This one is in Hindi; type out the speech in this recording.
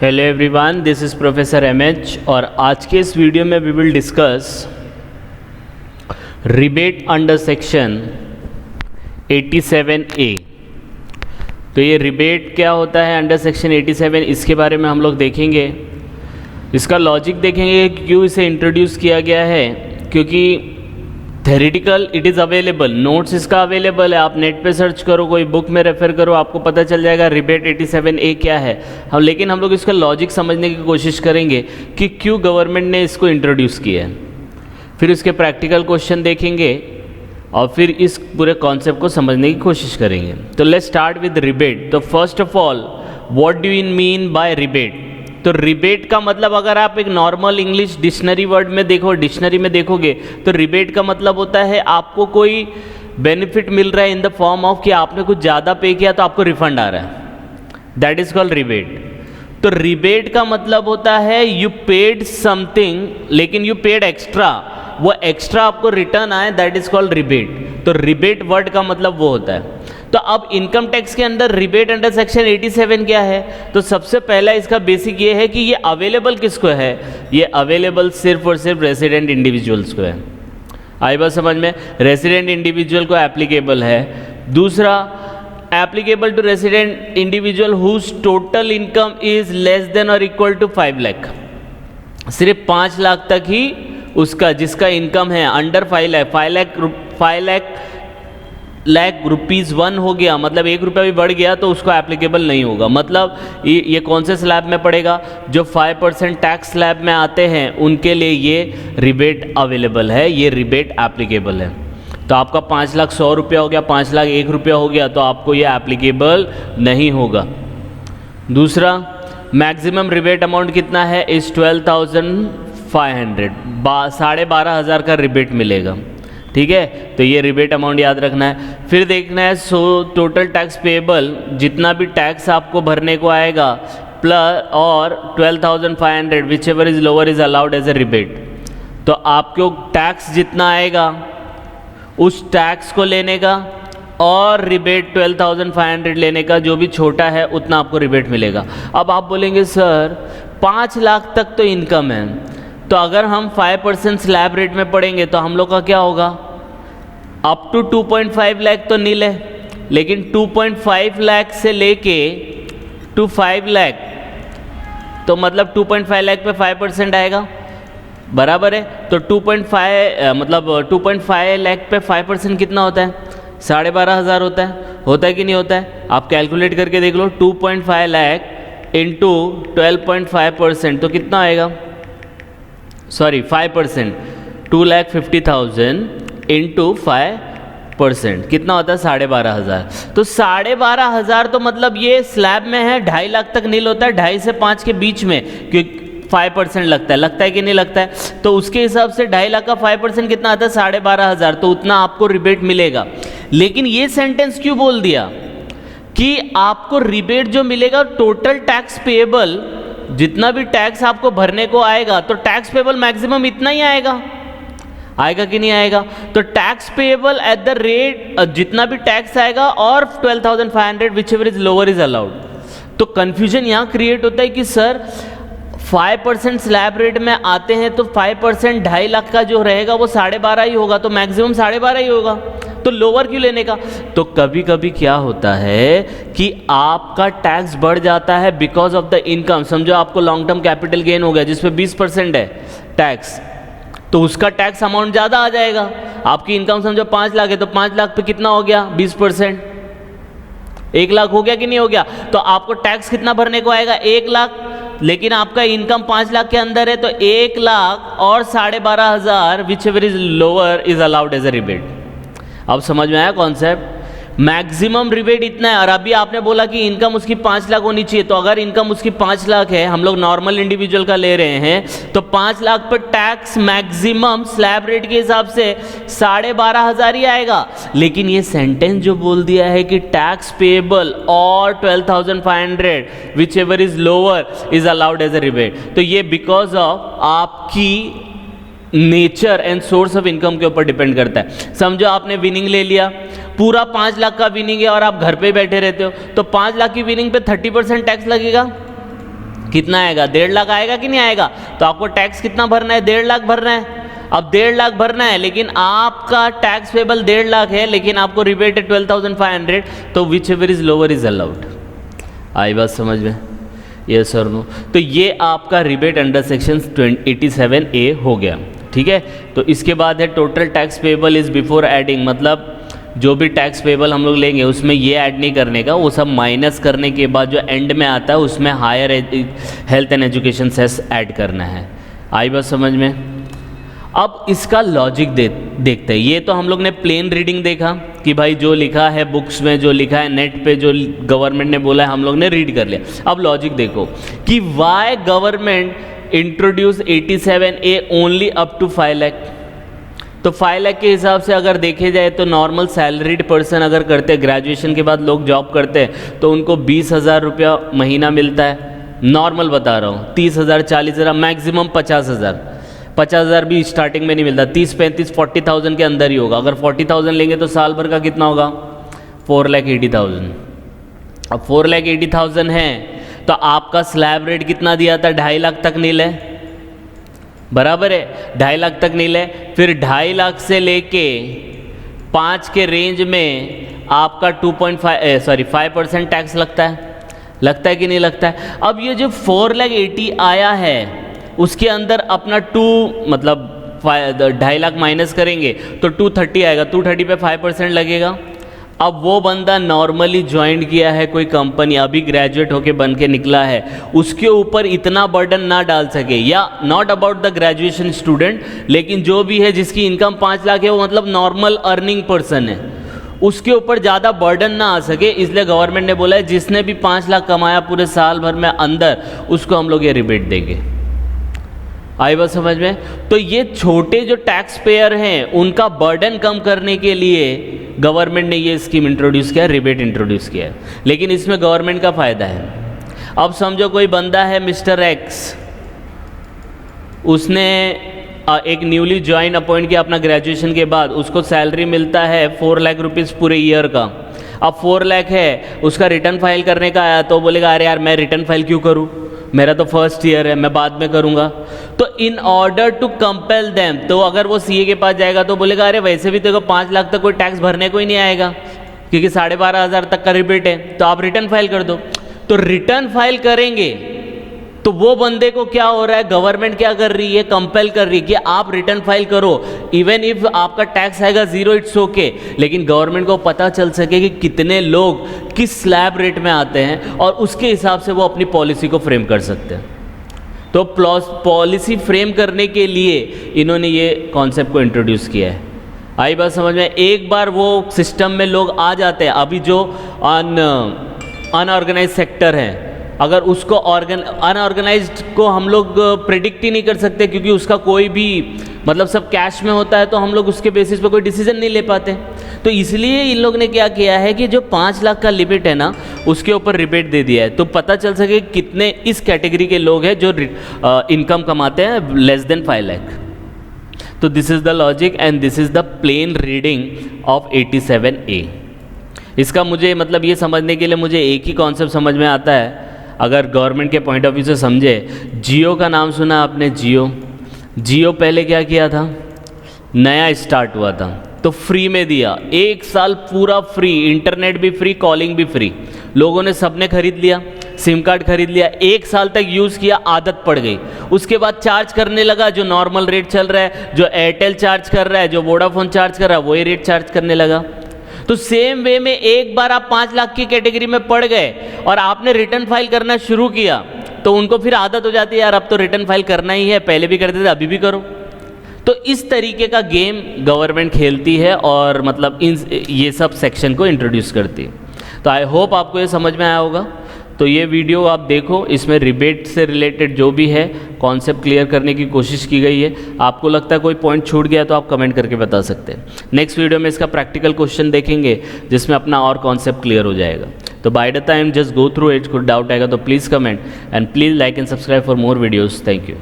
Hello everyone, this is professor MH और आज के इस वीडियो में we will discuss rebate under section 87A। तो ये रिबेट क्या होता है अंडर सेक्शन 87, इसके बारे में हम लोग देखेंगे। इसका लॉजिक देखेंगे कि क्यों इसे इंट्रोड्यूस किया गया है, क्योंकि theoretical it is available, notes इसका अवेलेबल है, आप नेट पे सर्च करो, कोई बुक में रेफ़र करो, आपको पता चल जाएगा रिबेट 87A क्या है। लेकिन हम लोग इसका लॉजिक समझने की कोशिश करेंगे कि क्यों गवर्नमेंट ने इसको इंट्रोड्यूस किया है। फिर उसके प्रैक्टिकल क्वेश्चन देखेंगे और फिर इस पूरे कॉन्सेप्ट को समझने की कोशिश करेंगे। तो लेट्स स्टार्ट विद रिबेट। तो first of all, what do you mean by rebate? तो रिबेट का मतलब अगर आप एक नॉर्मल इंग्लिश डिक्शनरी वर्ड में देखो, डिक्शनरी में देखोगे तो रिबेट का मतलब होता है आपको कोई बेनिफिट मिल रहा है इन द फॉर्म ऑफ कि आपने कुछ ज़्यादा पे किया तो आपको रिफंड आ रहा है, दैट इज कॉल्ड रिबेट। तो रिबेट का मतलब होता है यू पेड समथिंग लेकिन यू पेड एक्स्ट्रा, वो एक्स्ट्रा आपको रिटर्न आए, दैट इज कॉल्ड रिबेट। तो रिबेट वर्ड का मतलब वो होता है। तो अब इनकम टैक्स के अंदर रिबेट अंडर सेक्शन 87 क्या है? तो सबसे पहला इसका बेसिक ये है कि ये अवेलेबल किसको है? ये अवेलेबल सिर्फ और सिर्फ रेसिडेंट इंडिविजुअल्स को है। आई बात समझ में? रेसिडेंट इंडिविजुअल को एप्लीकेबल है। दूसरा, applicable to resident individual whose total income is less than और इक्वल टू 5 लाख। सिर्फ 5 लाख तक ही उसका जिसका इनकम है अंडर 5 लाख रुपीज़ 1 हो गया, मतलब 1 रुपया भी बढ़ गया तो उसको एप्लीकेबल नहीं होगा। मतलब ये कौन से स्लैब में पड़ेगा? जो 5% टैक्स स्लैब में आते हैं उनके लिए ये रिबेट अवेलेबल है, ये रिबेट एप्लीकेबल है। तो आपका 5 लाख 100 रुपया हो गया, 5 लाख 1 रुपया हो गया तो आपको ये एप्लीकेबल नहीं होगा। दूसरा, मैक्सिमम रिबेट अमाउंट कितना है? इस 12,500, 12,500 का रिबेट मिलेगा। ठीक है, तो ये रिबेट अमाउंट याद रखना है। फिर देखना है टोटल टैक्स पेएबल, जितना भी टैक्स आपको भरने को आएगा प्लस और 12,500 whichever is lower is allowed as a rebate. तो आपको टैक्स जितना आएगा उस टैक्स को लेने का और रिबेट 12,500 लेने का, जो भी छोटा है उतना आपको रिबेट मिलेगा। अब आप बोलेंगे सर 5 लाख तक तो इनकम है, तो अगर हम 5% स्लैब रेट में पढ़ेंगे तो हम लोग का क्या होगा? अप टू 2.5 लाख तो नील है, लेकिन 2.5 लाख से लेके टू 5 लाख तो मतलब 2.5 लाख पे 5% आएगा, बराबर है। तो 2.5 लाख पे 5% कितना होता है? 12,500 होता है कि नहीं होता है? आप कैलकुलेट करके देख लो, 2.5 लाख इंटू 12.5% तो कितना आएगा? सॉरी 5%, 2,50,000 इंटू 5% कितना होता है? 12,500। तो 12,500 तो मतलब ये स्लैब में है, 2.5 लाख तक नील होता है, 2.5 से 5 के बीच में, क्योंकि 5% लगता है कि नहीं लगता है? तो उसके हिसाब से 2.5 लाख का 5% कितना आता है? 12,500, तो उतना आपको रिबेट मिलेगा। लेकिन ये सेंटेंस क्यों बोल दिया कि आपको रिबेट जो मिलेगा टोटल टैक्स पेएबल, जितना भी टैक्स आपको भरने को आएगा तो टैक्स पेएबल मैक्सिमम इतना ही आएगा कि नहीं आएगा? तो tax payable at the rate, जितना भी टैक्स आएगा और 12,500 whichever is lower is allowed. तो कंफ्यूजन यहाँ क्रिएट होता है कि सर 5% स्लैब रेट में आते हैं तो 5% 2.5 लाख का जो रहेगा वो 12,500 ही होगा, तो मैक्सिमम 12,500 ही होगा, तो लोअर क्यों लेने का? तो कभी कभी क्या होता है कि आपका टैक्स बढ़ जाता है बिकॉज ऑफ द इनकम। समझो आपको लॉन्ग टर्म कैपिटल गेन हो गया जिसपे 20% है टैक्स, तो उसका टैक्स अमाउंट ज़्यादा आ जाएगा। आपकी इनकम समझो 5 लाख है तो 5 लाख पे कितना हो गया? 20%, 1 लाख हो गया कि नहीं हो गया? तो आपको टैक्स कितना भरने को आएगा? 1 लाख, लेकिन आपका इनकम 5 लाख के अंदर है तो 1 लाख और 12,500 whichever is lower is allowed as a rebate. अब समझ में आया कॉन्सेप्ट? मैक्सिमम रिबेट इतना है। और अभी आपने बोला कि इनकम उसकी 5 लाख होनी चाहिए, तो अगर इनकम उसकी 5 लाख है, हम लोग नॉर्मल इंडिविजुअल का ले रहे हैं, तो 5 लाख पर टैक्स मैक्सिमम स्लैब रेट के हिसाब से 12,500 ही आएगा। लेकिन ये सेंटेंस जो बोल दिया है कि टैक्स पेएबल और 12,500 whichever is lower is allowed as a rebate, तो ये बिकॉज ऑफ आपकी nature and source of income के ऊपर डिपेंड करता है। समझो आपने विनिंग ले लिया, पूरा 5 लाख का विनिंग है और आप घर पे बैठे रहते हो, तो 5 लाख की विनिंग पे 30% टैक्स लगेगा कितना आएगा, 1.5 लाख आएगा कि नहीं आएगा। तो आपको टैक्स कितना भरना है, 1.5 लाख भरना है। अब 1.5 लाख भरना है, लेकिन आपका टैक्स पेबल 1.5 लाख है, लेकिन आपको रिबेट है 12,500, तो whichever is lower is allowed. आई बात समझ में, यस और नो। तो ये आपका रिबेट अंडर सेक्शन 87A हो गया, ठीक है। तो इसके बाद है total tax payable is before adding, मतलब जो भी टैक्स पेबल हम लोग लेंगे उसमें ये ऐड नहीं करने का, वो सब माइनस करने के बाद जो एंड में आता है उसमें higher health and education cess add करना है। आई बात समझ में। अब इसका लॉजिक देखते हैं। ये तो हम लोग ने प्लेन रीडिंग देखा कि भाई जो लिखा है बुक्स में, जो लिखा है नेट पे, जो गवर्नमेंट ने बोला है हम लोग ने रीड कर लिया। अब लॉजिक देखो कि why government introduce 87A only up to 5 lakh. तो 5 लाख के हिसाब से अगर देखे जाए तो नॉर्मल सैलरीड पर्सन अगर करते, ग्रेजुएशन के बाद लोग जॉब करते हैं तो उनको 20,000 रुपया महीना मिलता है। नॉर्मल बता रहा हूँ, 30,000 40,000 मैक्सिमम 50,000। 50,000 भी स्टार्टिंग में नहीं मिलता, 30 35 40,000 के अंदर ही होगा। अगर 40,000 लेंगे तो साल भर का कितना होगा, 4,80,000। अब 4,80,000 है तो आपका स्लैब रेट कितना दिया था, 2.5 लाख तक नील है, बराबर है, 2.5 लाख तक नील है। फिर 2.5 लाख से लेके 5 के रेंज में आपका 5% टैक्स लगता है कि नहीं लगता है। अब ये जो 4,80,000 आया है उसके अंदर अपना 2.5 लाख माइनस करेंगे तो 230 आएगा, 230 पे 5% लगेगा। अब वो बंदा नॉर्मली ज्वाइन किया है कोई कंपनी, अभी ग्रेजुएट होके बन के निकला है, उसके ऊपर इतना बर्डन ना डाल सके, या not about the graduation student, लेकिन जो भी है जिसकी इनकम 5 लाख है वो मतलब नॉर्मल अर्निंग पर्सन है, उसके ऊपर ज़्यादा बर्डन ना आ सके, इसलिए गवर्नमेंट ने बोला है जिसने भी 5 लाख कमाया पूरे साल भर में अंदर, उसको हम लोग ये रिबेट देंगे। आई बात समझ में। तो ये छोटे जो टैक्स पेयर हैं उनका बर्डन कम करने के लिए गवर्नमेंट ने ये स्कीम इंट्रोड्यूस किया, रिबेट इंट्रोड्यूस किया है। लेकिन इसमें गवर्नमेंट का फ़ायदा है। अब समझो कोई बंदा है मिस्टर एक्स, उसने एक न्यूली ज्वाइन अपॉइंट किया अपना ग्रेजुएशन के बाद, उसको सैलरी मिलता है 4 लाख रुपीज़ पूरे ईयर का। अब 4 लाख है, उसका रिटर्न फाइल करने का आया तो बोलेगा अरे यार मैं रिटर्न फाइल क्यों करूं, मेरा तो फर्स्ट ईयर है, मैं बाद में करूंगा। तो in order to compel them, तो अगर वो सीए के पास जाएगा तो बोलेगा अरे वैसे भी तेरे को 5 लाख तक कोई टैक्स भरने को ही नहीं आएगा क्योंकि 12,500 तक का रिबेट है, तो आप रिटर्न फाइल कर दो। तो रिटर्न फाइल करेंगे तो वो बंदे को क्या हो रहा है, गवर्नमेंट क्या कर रही है, कंपेल कर रही है कि आप रिटर्न फाइल करो, इवन इफ आपका टैक्स आएगा 0 इट्स ओके, लेकिन गवर्नमेंट को पता चल सके कि कितने लोग किस स्लैब रेट में आते हैं और उसके हिसाब से वो अपनी पॉलिसी को फ्रेम कर सकते हैं। तो पॉलिसी फ्रेम करने के लिए इन्होंने ये कॉन्सेप्ट को इंट्रोड्यूस किया है। आई बात समझ में। एक बार वो सिस्टम में लोग आ जाते हैं, अभी जो अनऑर्गेनाइज सेक्टर है, अगर उसको अनऑर्गेनाइज्ड को हम लोग प्रेडिक्ट ही नहीं कर सकते क्योंकि उसका कोई भी मतलब सब कैश में होता है, तो हम लोग उसके बेसिस पे कोई डिसीजन नहीं ले पाते। तो इसलिए इन लोग ने क्या किया है कि जो 5 लाख का लिमिट है ना, उसके ऊपर रिबेट दे दिया है, तो पता चल सके कितने इस कैटेगरी के लोग हैं जो इनकम कमाते हैं लेस देन 5 लाख। तो this is the logic and this is the plain reading of 87A। इसका मुझे मतलब ये समझने के लिए मुझे एक ही कॉन्सेप्ट समझ में आता है, अगर गवर्नमेंट के पॉइंट ऑफ व्यू से समझे। जियो का नाम सुना आपने, जियो पहले क्या किया था, नया स्टार्ट हुआ था तो फ्री में दिया, 1 साल पूरा फ्री, इंटरनेट भी फ्री, कॉलिंग भी फ्री। लोगों ने सबने खरीद लिया, सिम कार्ड खरीद लिया, 1 साल तक यूज़ किया, आदत पड़ गई। उसके बाद चार्ज करने लगा, जो नॉर्मल रेट चल रहा है, जो एयरटेल चार्ज कर रहा है, जो वोडाफोन चार्ज कर रहा है, वही रेट चार्ज करने लगा। तो सेम वे में एक बार आप 5 लाख की कैटेगरी में पड़ गए और आपने रिटर्न फाइल करना शुरू किया, तो उनको फिर आदत हो जाती है यार अब तो रिटर्न फाइल करना ही है, पहले भी करते थे अभी भी करो। तो इस तरीके का गेम गवर्नमेंट खेलती है और मतलब ये सब सेक्शन को इंट्रोड्यूस करती है। तो आई होप आपको ये समझ में आया होगा। तो ये वीडियो आप देखो, इसमें रिबेट से रिलेटेड जो भी है कॉन्सेप्ट क्लियर करने की कोशिश की गई है। आपको लगता है कोई पॉइंट छूट गया तो आप कमेंट करके बता सकते हैं। नेक्स्ट वीडियो में इसका प्रैक्टिकल क्वेश्चन देखेंगे जिसमें अपना और कॉन्सेप्ट क्लियर हो जाएगा। तो by the time just go through it, कुछ डाउट आएगा तो please comment and please like and subscribe for more videos. Thank you.